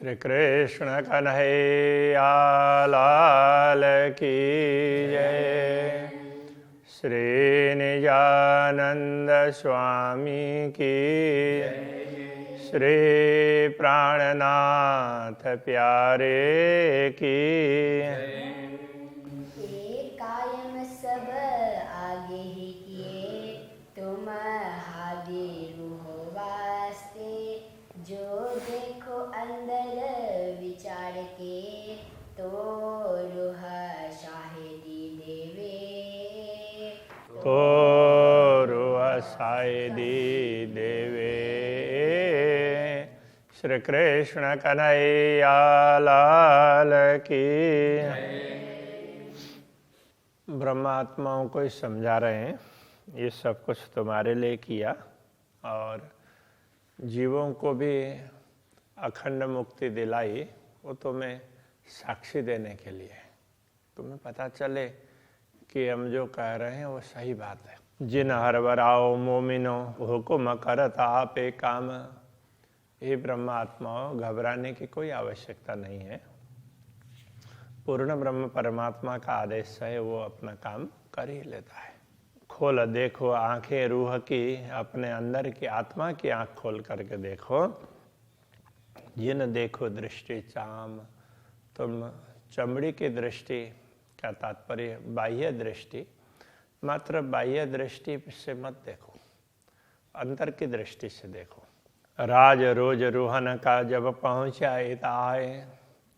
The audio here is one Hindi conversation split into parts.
श्री कृष्ण कन्हैया लाल की जय। श्री निजानंद स्वामी की जय। श्री प्राणनाथ प्यारे की जय। कायम सब आगे ही किए तुम हाजिर हो वास्ते, जो देखो अंदर विचार के तो रूह शाहिदी देवे। तो रूह शाहिदी देवे। श्री कृष्ण कन्हैया लाल की ब्रह्मात्माओं को ही समझा रहे हैं, ये सब कुछ तुम्हारे लिए किया और जीवों को भी अखंड मुक्ति दिलाई, वो तुम्हें साक्षी देने के लिए, तुम्हें पता चले कि हम जो कह रहे हैं वो सही बात है। जिन हरबराओ मोमिनो हुकुम करत आपे काम। ये ब्रह्मात्माओं, घबराने की कोई आवश्यकता नहीं है। पूर्ण ब्रह्म परमात्मा का आदेश है, वो अपना काम कर ही लेता है। खोल देखो आंखें रूह की, अपने अंदर की आत्मा की आंख खोल करके देखो। जिन देखो दृष्टि चाम। तुम चमड़ी की दृष्टि का तात्पर्य बाह्य दृष्टि, मात्र बाह्य दृष्टि से मत देखो, अंतर की दृष्टि से देखो। राज रोज रूहन का जब पहुंचा आए।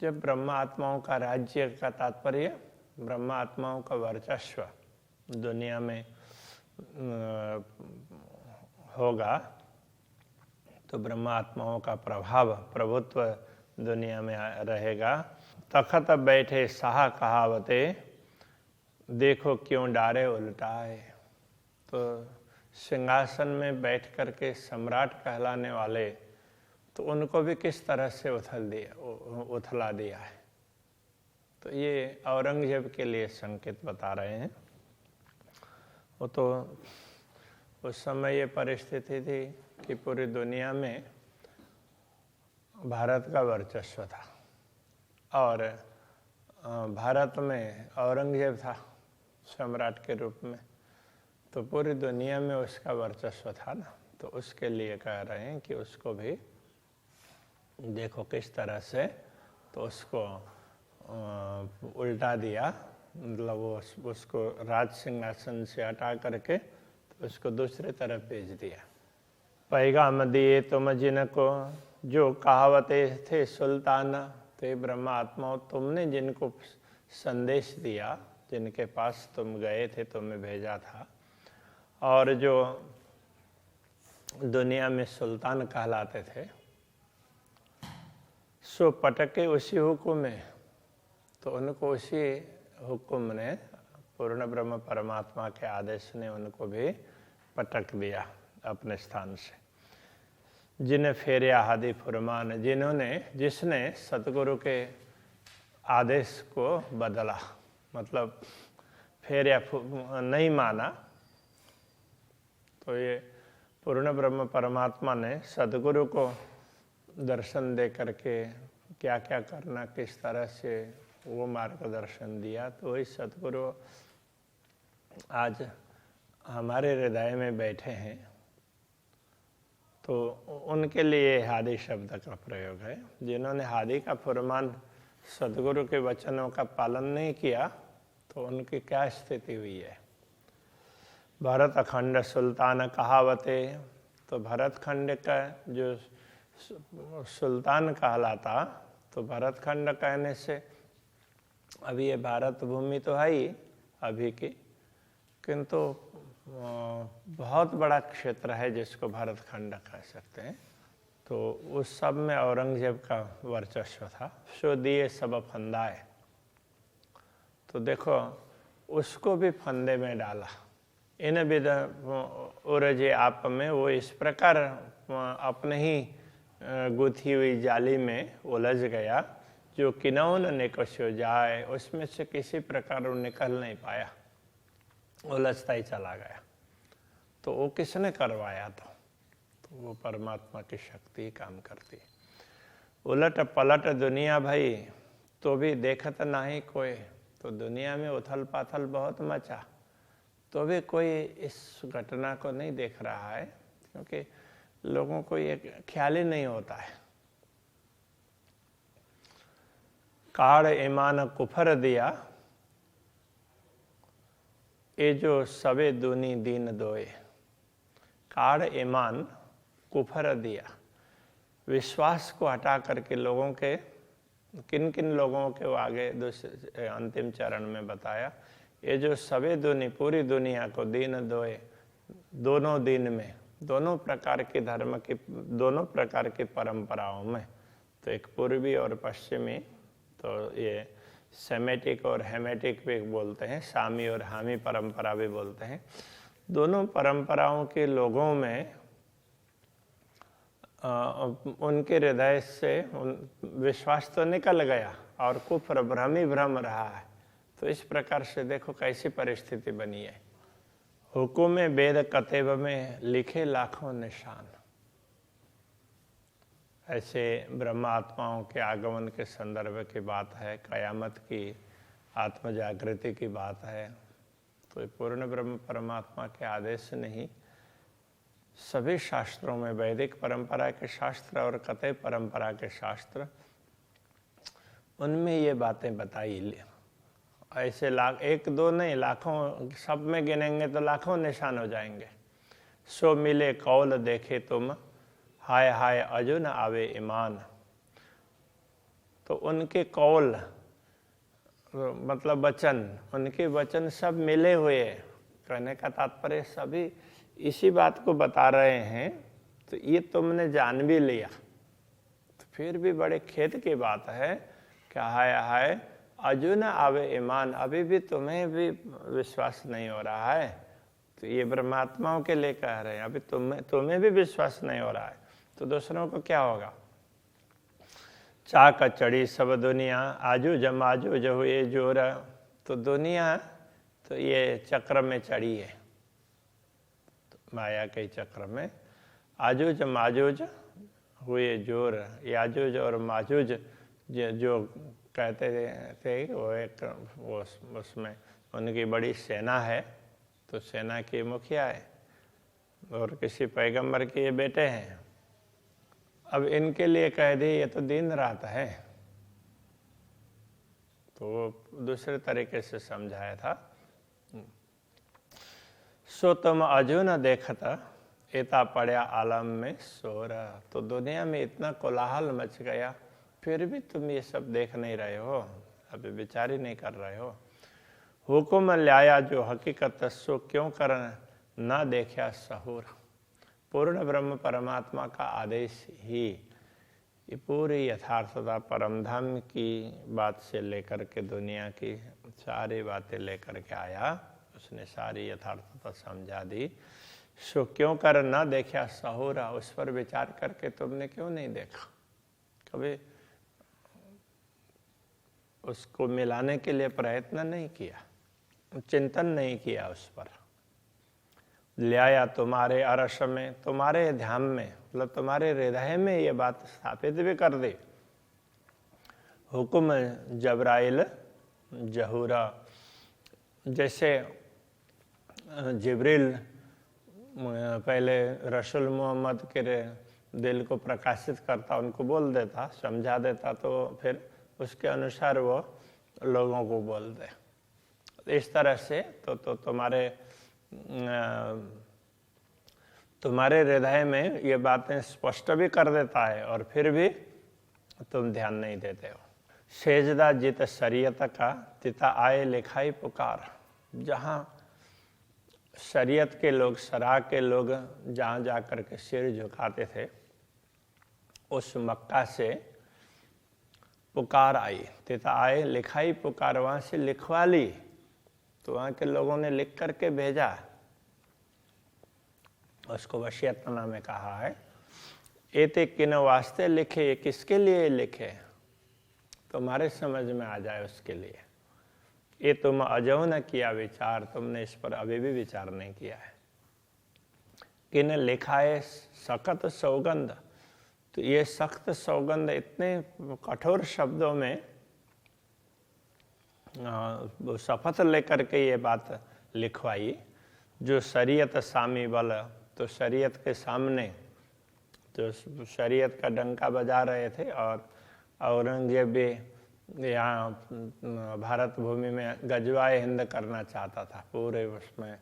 जब ब्रह्म आत्माओं का राज्य का तात्पर्य ब्रह्म आत्माओं का वर्चस्व दुनिया में होगा, तो ब्रह्म आत्माओं का प्रभाव प्रभुत्व दुनिया में रहेगा। तखत बैठे साहा कहावते, देखो क्यों डारे उल्टाए। तो सिंहासन में बैठ कर के सम्राट कहलाने वाले, तो उनको भी किस तरह से उथला दिया है। तो ये औरंगजेब के लिए संकेत बता रहे हैं। वो तो उस समय ये परिस्थिति थी कि पूरी दुनिया में भारत का वर्चस्व था और भारत में औरंगजेब था सम्राट के रूप में, तो पूरी दुनिया में उसका वर्चस्व था ना। तो उसके लिए कह रहे हैं कि उसको भी देखो किस तरह से, तो उसको उल्टा दिया, मतलब वो उसको राज सिंहासन से हटा करके तो उसको दूसरी तरफ भेज दिया। पैगाम दिए तुम जिनको, जो कहावते थे सुल्तान। तो ये ब्रह्मा आत्माओं, तुमने जिनको संदेश दिया, जिनके पास तुम गए थे, तुम्हें भेजा था, और जो दुनिया में सुल्तान कहलाते थे, सो पटके उसी हुक्म में। तो उनको उसी हुक्म ने, पूर्ण ब्रह्म परमात्मा के आदेश ने उनको भी पटक दिया अपने स्थान से। जिन्हें फेरिया हादी फुरमान, जिसने सतगुरु के आदेश को बदला, मतलब फेरिया नहीं माना। तो ये पूर्ण ब्रह्म परमात्मा ने सतगुरु को दर्शन दे करके क्या क्या करना, किस तरह से वो मार्गदर्शन दिया। तो वही सतगुरु आज हमारे हृदय में बैठे हैं। तो उनके लिए हादी शब्द का प्रयोग है। जिन्होंने हादी का फुरमान, सतगुरु के वचनों का पालन नहीं किया, तो उनकी क्या स्थिति हुई है। भरत खंड सुल्तान कहावते। तो भरत खंड का जो सुल्तान कहलाता, तो भरत खंड कहने से, अभी ये भारत भूमि तो है ही अभी की, किंतु बहुत बड़ा क्षेत्र है जिसको भरत खंड कह सकते हैं। तो उस सब में औरंगजेब का वर्चस्व था। सो दिए सब फंदाए। तो देखो उसको भी फंदे में डाला। इन विध उरजे आप में, वो इस प्रकार अपने ही गुथी हुई जाली में उलझ गया, जो किनौन निकस्यो जाए, उसमें से किसी प्रकार वो निकल नहीं पाया, उलझता ही चला गया। तो वो किसने करवाया था? तो वो परमात्मा की शक्ति काम करती है। उलट पलट दुनिया भाई तो भी देखत नहीं कोई। तो दुनिया में उथल पाथल बहुत मचा, तो भी कोई इस घटना को नहीं देख रहा है, क्योंकि लोगों को ये ख्याल ही नहीं होता है। काड़ ईमान कुफर दिया, ये जो सबे दुनी दीन दोए। काड़ ईमान कुफर दिया, विश्वास को हटा करके लोगों के, किन किन लोगों के वो आगे अंतिम चरण में बताया। ये जो सबे दुनी, पूरी दुनिया को दीन दोए, दोनों दिन में, दोनों प्रकार के धर्म की, दोनों प्रकार की परंपराओं में, तो एक पूर्वी और पश्चिमी, तो ये सेमेटिक और हेमेटिक भी बोलते हैं, सामी और हामी परंपरा भी बोलते हैं। दोनों परंपराओं के लोगों में उनके हृदय से विश्वास तो निकल गया और कुफ्र भ्रम ही भ्रम रहा है। तो इस प्रकार से देखो कैसी परिस्थिति बनी है। हुकुम वेद कतेब में लिखे लाखों निशान। ऐसे ब्रह्म आत्माओं के आगमन के संदर्भ की बात है, कयामत की आत्म जागृति की बात है। तो पूर्ण ब्रह्म परमात्मा के आदेश से नहीं, सभी शास्त्रों में, वैदिक परंपरा के शास्त्र और कतई परंपरा के शास्त्र, उनमें ये बातें बताई। ऐसे लाख, एक दो नहीं, लाखों, सब में गिनेंगे तो लाखों निशान हो जाएंगे। सो मिले कौल देखे तुम, हाय हाय अजुन आवे ईमान। तो उनके कौल मतलब वचन, उनके वचन सब मिले हुए, कहने का तात्पर्य सभी इसी बात को बता रहे हैं। तो ये तुमने जान भी लिया, तो फिर भी बड़े खेद की बात है कि हाय हाय अजुन आवे ईमान, अभी भी तुम्हें भी विश्वास नहीं हो रहा है। तो ये ब्रह्मात्माओं के लिए कह रहे हैं, अभी तुम्हें भी विश्वास नहीं हो रहा है, तो दूसरों को क्या होगा। चाक चढ़ी सब दुनिया, आजू जमाजू जो ये जोर। तो दुनिया तो ये चक्र में चढ़ी है, तो माया के चक्र में। आजूज माजूज हुए जोर, याजूज और माजूज जो कहते थे वो एक उसमें उनकी बड़ी सेना है। तो सेना के मुखिया है और किसी पैगंबर के ये बेटे हैं। अब इनके लिए कह दी ये तो दिन रात है, तो वो दूसरे तरीके से समझाया था। सो तुम अजू न देखता, इता पड़ा आलम में शोर। तो दुनिया में इतना कोलाहल मच गया, फिर भी तुम ये सब देख नहीं रहे हो, अभी विचार ही नहीं कर रहे हो। हुकुम लाया जो हकीकत, सो क्यों कर ना देखा सहूर। पूर्ण ब्रह्म परमात्मा का आदेश ही ये पूरी यथार्थता परमधाम की बात से लेकर के दुनिया की सारी बातें लेकर के आया। उसने सारी यथार्थता समझा दी। सो क्यों कर ना देखा सहूरा, उस पर विचार करके तुमने क्यों नहीं देखा, कभी उसको मिलाने के लिए प्रयत्न नहीं किया, चिंतन नहीं किया उस पर। ले आया तुम्हारे अरश में, तुम्हारे ध्यान में, मतलब तुम्हारे हृदय में ये बात स्थापित भी कर दी। हुकुम जबराइल जहूरा, जैसे जिब्रील पहले रसूल मोहम्मद के दिल को प्रकाशित करता, उनको बोल देता, समझा देता, तो फिर उसके अनुसार वो लोगों को बोल दे। इस तरह से तो तुम्हारे हृदय में ये बातें स्पष्ट भी कर देता है और फिर भी तुम ध्यान नहीं देते हो। सेजदा जित शरीयत का, तिता आए लिखाई पुकार। जहाँ शरीयत के लोग, शरा के लोग जहाँ जा कर के सिर झुकाते थे, उस मक्का से पुकार आई। तिता आए लिखाई पुकार, वहाँ से लिखवा ली। तो वहाँ के लोगों ने लिख करके भेजा, उसको वसीयतनामा में कहा है। एते किन वास्ते लिखे, ये किसके लिए लिखे, तुम्हारे समझ में आ जाए उसके लिए। ये तुम अजो न किया विचार, तुमने इस पर अभी भी विचार नहीं किया है। किन लिखा है सकत सौगंध, तो ये सख्त सौगंध इतने कठोर शब्दों में वो शपथ लेकर के ये बात लिखवाई, जो शरीयत सामी बल, तो शरीयत के सामने तो शरीयत का डंका बजा रहे थे, और औरंगजेब भी यहाँ भारत भूमि में गजवाए हिंद करना चाहता था, पूरे उसमें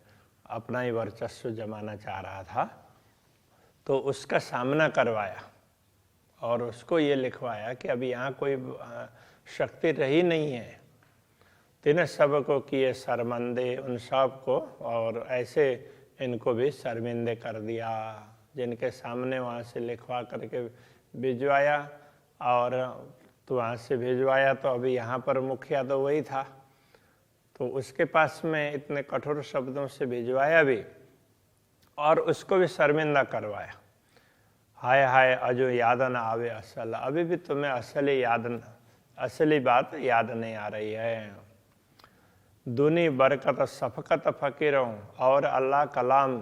अपना ही वर्चस्व जमाना चाह रहा था। तो उसका सामना करवाया और उसको ये लिखवाया कि अभी यहाँ कोई शक्ति रही नहीं है। तिन सबको किए शर्मंदे, उन सब को, और ऐसे इनको भी शर्मिंदे कर दिया, जिनके सामने वहाँ से लिखवा करके भिजवाया। और तो वहाँ से भिजवाया तो अभी यहाँ पर मुखिया तो वही था, तो उसके पास में इतने कठोर शब्दों से भिजवाया भी और उसको भी शर्मिंदा करवाया। हाय हाय अजो याद न आवे असल, अभी भी तुम्हें असली बात याद नहीं आ रही है। दुनी बरकत सफकत फकीरों, और अल्लाह कलाम,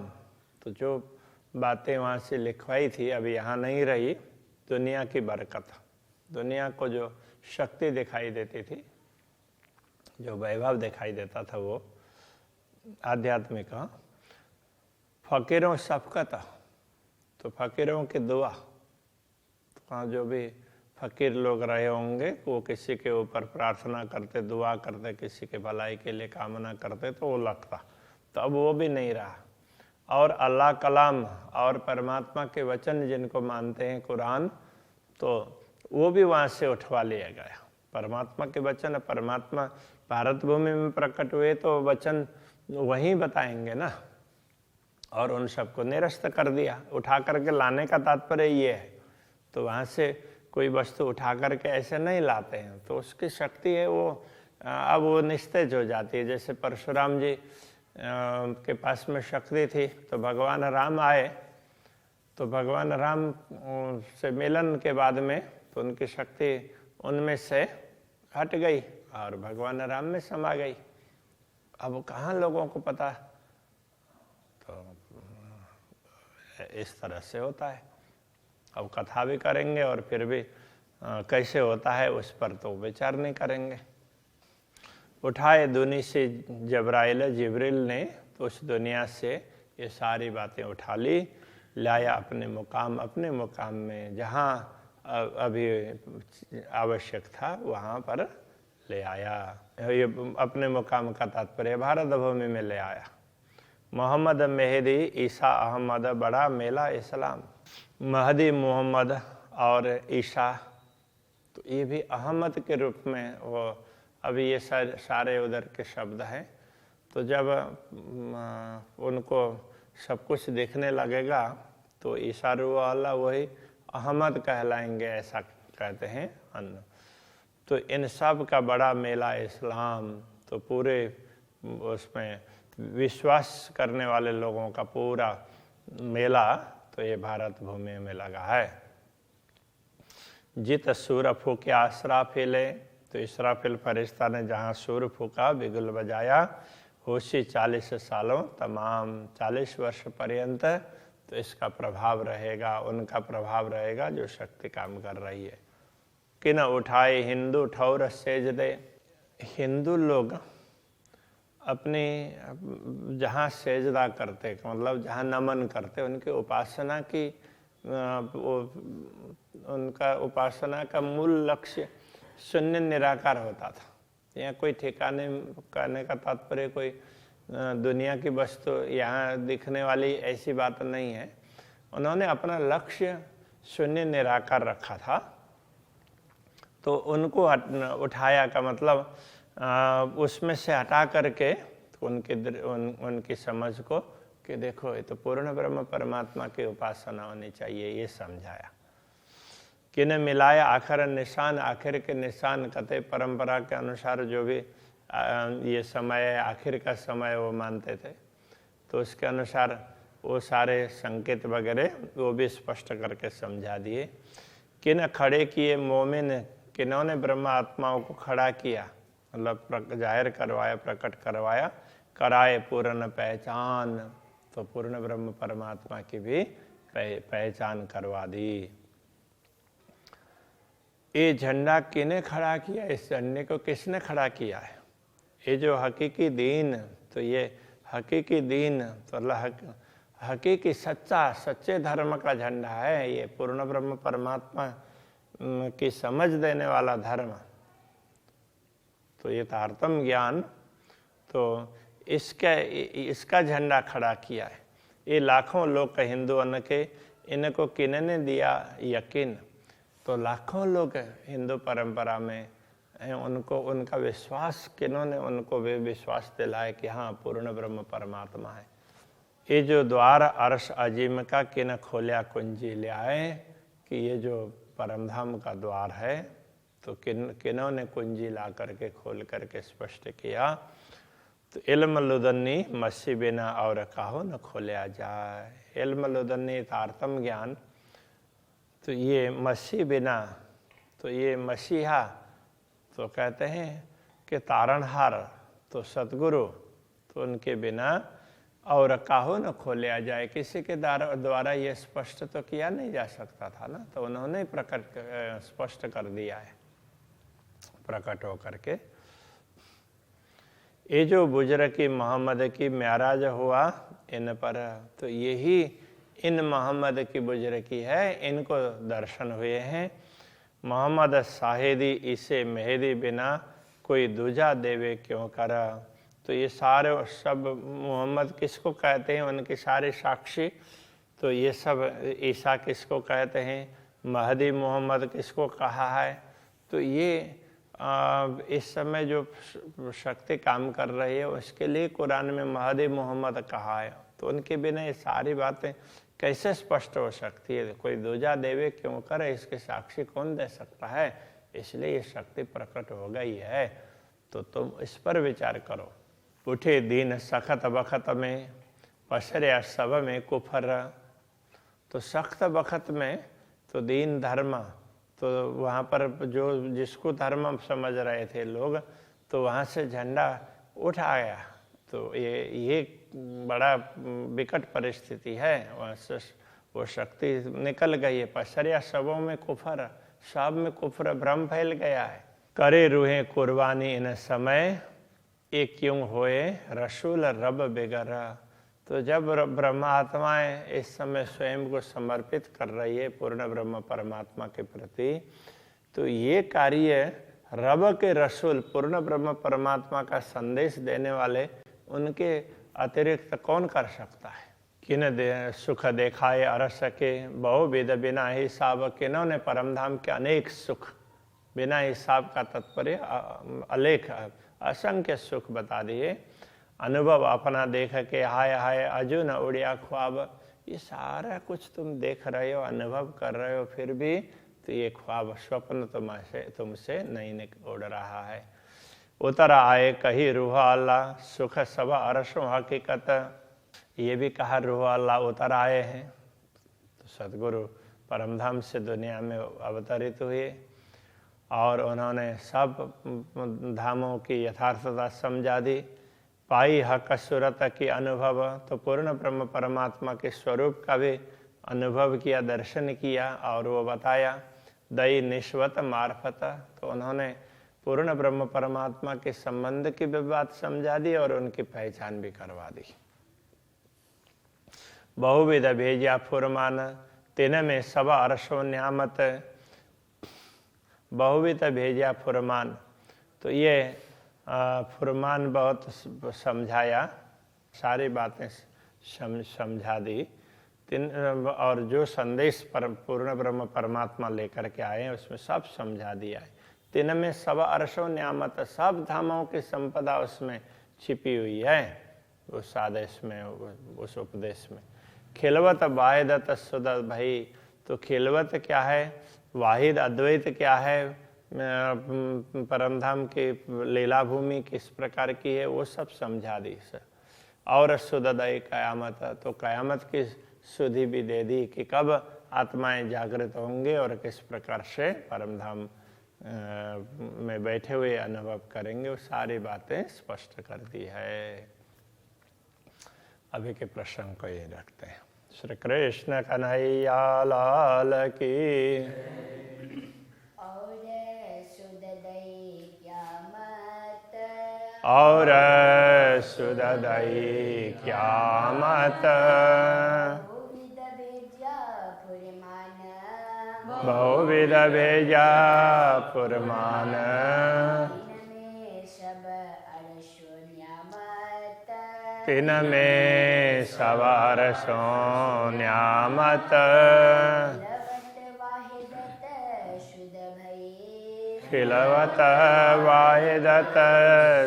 तो जो बातें वहाँ से लिखवाई थी अभी यहाँ नहीं रही। दुनिया की बरकत, दुनिया को जो शक्ति दिखाई देती थी, जो वैभव दिखाई देता था, वो आध्यात्मिक। फकीरों शफकत, तो फकीरों की दुआ, तो वहाँ जो भी फकीर लोग रहे होंगे वो किसी के ऊपर प्रार्थना करते, दुआ करते, किसी के भलाई के लिए कामना करते, तो वो लगता। तो अब वो भी नहीं रहा। और अल्लाह कलाम, और परमात्मा के वचन जिनको मानते हैं कुरान, तो वो भी वहाँ से उठवा लिया गया। परमात्मा के वचन, परमात्मा भारत भूमि में प्रकट हुए तो वचन वहीं बताएंगे ना, और उन सबको निरस्त कर दिया। उठा करके लाने का तात्पर्य ये है। तो वहाँ से कोई वस्तु उठा करके ऐसे नहीं लाते हैं, तो उसकी शक्ति है वो अब वो निस्तेज हो जाती है। जैसे परशुराम जी के पास में शक्ति थी, तो भगवान राम आए, तो भगवान राम से मिलन के बाद में तो उनकी शक्ति उनमें से हट गई और भगवान राम में समा गई। अब कहाँ लोगों को पता, तो इस तरह से होता है। अब कथा भी करेंगे और फिर भी कैसे होता है उस पर तो विचार नहीं करेंगे। उठाए दुनी से जबराइल, जिब्रील ने तो उस दुनिया से ये सारी बातें उठा ली, लाया अपने मुकाम में, जहाँ अभी आवश्यक था वहाँ पर ले आया। ये अपने मुकाम का तात्पर्य भारत भूमि में ले आया। मोहम्मद मेहदी ईसा अहमद, बड़ा मेला इस्लाम। महदी मोहम्मद और ईसा, तो ये भी अहमद के रूप में वो अभी ये सारे उधर के शब्द हैं। तो जब उनको सब कुछ देखने लगेगा तो ईसा वाला वही अहमद कहलाएंगे, ऐसा कहते हैं अन्न। तो इन सब का बड़ा मेला इस्लाम, तो पूरे उसमें विश्वास करने वाले लोगों का पूरा मेला तो ये भारत भूमि में लगा है। जित सूर फूके असराफिल, तो इसराफिल फरिश्ता ने जहाँ सूर फूका, बिगुल बजाया, होशी 40 सालों तमाम, 40 वर्ष पर्यंत तो इसका प्रभाव रहेगा, उनका प्रभाव रहेगा जो शक्ति काम कर रही है। किन उठाए हिंदू ठौर सेज दे, हिंदू लोग अपनी जहाँ सेजदा करते, मतलब जहाँ नमन करते, उनकी उपासना की उनका उपासना का मूल लक्ष्य शून्य निराकार होता था। यहाँ कोई ठिकाने करने का तात्पर्य कोई दुनिया की वस्तु यहाँ दिखने वाली ऐसी बात नहीं है। उन्होंने अपना लक्ष्य शून्य निराकार रखा था, तो उनको उठाया का मतलब उसमें से हटा करके उनकी समझ को कि देखो ये तो पूर्ण ब्रह्म परमात्मा की उपासना होनी चाहिए, ये समझाया। किने मिलाया आखिर निशान, आखिर के निशान कते परंपरा के अनुसार जो भी ये समय आखिर का समय वो मानते थे, तो उसके अनुसार वो सारे संकेत वगैरह वो भी स्पष्ट करके समझा दिए। किन खड़े किए मोमिन, किन्होंने ब्रह्म आत्माओं को खड़ा किया, मतलब जाहिर करवाया, प्रकट करवाया, कराए पूर्ण पहचान, तो पूर्ण ब्रह्म परमात्मा की भी पहचान करवा दी। ये झंडा किने खड़ा किया, इस झंडे को किसने खड़ा किया है? ये जो हकीकी दीन, तो ये हकीकी दीन तो अल्लाह हकीकी सच्चे धर्म का झंडा है। ये पूर्ण ब्रह्म परमात्मा की समझ देने वाला धर्म, तो ये तारतम ज्ञान, तो इसका झंडा खड़ा किया है। ये लाखों लोग का हिंदुओं के, इनको किन्होंने दिया यकीन? तो लाखों लोग हिंदू परंपरा में हैं, उनको उनका विश्वास, किन्होंने उनको वे विश्वास दिलाए कि हाँ पूर्ण ब्रह्म परमात्मा है। ये जो द्वार अर्श अजीम का किन खोलिया कुंजी ले आए कि ये जो परमधाम का द्वार है, तो किन्होंने कुंजी ला करके खोल करके स्पष्ट किया? तो इल्म लुदन्नी मसी बिना और काहो न खोलिया जाए। इल्म लुदन्नी तारतम ज्ञान, तो ये मसी बिना, तो ये मसीहा तो कहते हैं कि तारणहार, तो सतगुरु, तो उनके बिना और काहो न खोलिया जाए, किसी के द्वारा ये स्पष्ट तो किया नहीं जा सकता था ना, तो उन्होंने स्पष्ट कर दिया है प्रकट होकर के। ये जो बुजुर्ग की मोहम्मद की म्याराज हुआ इन पर, तो यही इन मोहम्मद की बुजुर्ग की है, इनको दर्शन हुए हैं। मोहम्मद साहिदी इसे मेहदी बिना कोई दूजा देवे क्यों करा। तो ये सारे सब मोहम्मद किसको कहते हैं, उनके सारे साक्षी, तो ये सब ईसा किसको कहते हैं, महदी मोहम्मद किसको कहा है। तो ये इस समय जो शक्ति काम कर रही है उसके लिए कुरान में महदी मोहम्मद कहा है। तो उनके बिना ये सारी बातें कैसे स्पष्ट हो सकती है? कोई दूजा देवे क्यों करे, इसके साक्षी कौन दे सकता है? इसलिए ये शक्ति प्रकट हो गई है। तो तुम इस पर विचार करो। उठे दीन सख्त बखत में, पसरे सब में कुफर। तो सख्त बखत में तो दीन धर्म, तो वहाँ पर जो जिसको धर्म समझ रहे थे लोग, तो वहाँ से झंडा उठ आया। तो ये बड़ा विकट परिस्थिति है, वहाँ से वो शक्ति निकल गई है। पसरिया सबों में कुफर, सब में कुफर भ्रम फैल गया है। करे रूहें कुर्बानी इन समय, ये क्यों होए रसूल रब बेगरा। तो जब ब्रह्मात्माएं इस समय स्वयं को समर्पित कर रही है पूर्ण ब्रह्म परमात्मा के प्रति, तो ये कार्य रब के रसूल पूर्ण ब्रह्म परमात्मा का संदेश देने वाले उनके अतिरिक्त कौन कर सकता है? किन सुख देखाए अरस के बहुविध बिना हिसाब। किन्होंने परमधाम के अनेक सुख, बिना हिसाब का तात्पर्य अलेख असंख्य सुख बता दिए। अनुभव अपना देख के हाय हाय अजू न उड़िया ख्वाब। ये सारा कुछ तुम देख रहे हो, अनुभव कर रहे हो, फिर भी तो ये ख्वाब स्वप्न तुमसे नहीं उड़ रहा है। उतर आए कही रूह अल्लाह सुख सब अरसों हकीकत। ये भी कहा रूह अल्लाह उतर आए हैं। तो सतगुरु परमधाम से दुनिया में अवतरित हुए और उन्होंने सब धामों की यथार्थता समझा दी। पाई हक सूरत की अनुभव। तो पूर्ण ब्रह्म परमात्मा के स्वरूप का भी अनुभव किया, दर्शन किया और वो बताया। दई निश्वत मार्फत। तो उन्होंने पूर्ण ब्रह्म परमात्मा के संबंध की भी बात समझा दी और उनकी पहचान भी करवा दी। बहुविध भेजा फुरमान, तिन में सब अरसों न्यामत। बहुविध भेजा फुरमान। तो ये फुरमान बहुत समझाया, सारी बातें समझा दी। और जो संदेश पूर्ण ब्रह्म परमात्मा लेकर के आए हैं उसमें सब समझा दिया है। तिन में सब अरसों न्यामत। सब धामों की संपदा उसमें छिपी हुई है, उस आदेश में, उस उपदेश में। खिलवत वाहिदत सुदत। भाई तो खिलवत क्या है, वाहिद अद्वैत क्या है, परमधाम की लीला भूमि किस प्रकार की है, वो सब समझा दी सर। और सुदय कयामत। तो कयामत की सुधि भी दे दी कि कब आत्माएं जागृत होंगे और किस प्रकार से परमधाम में बैठे हुए अनुभव करेंगे, वो सारी बातें स्पष्ट कर दी है। अभी के प्रसंग को ये रखते हैं। श्री कृष्ण कन्हैया लाल की। और और सुददई क्यामत बहुविध भेजा पुरमान तिन में सवार सो न्यामत खिलवत वाहिदत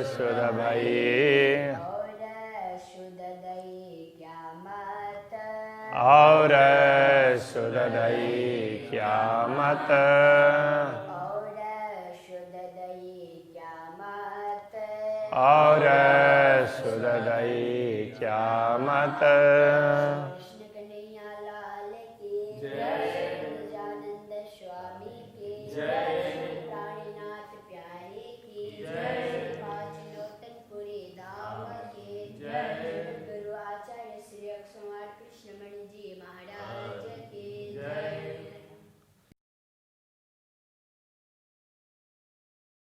सुध भई और सुददई क्यामत और सुददई क्यामत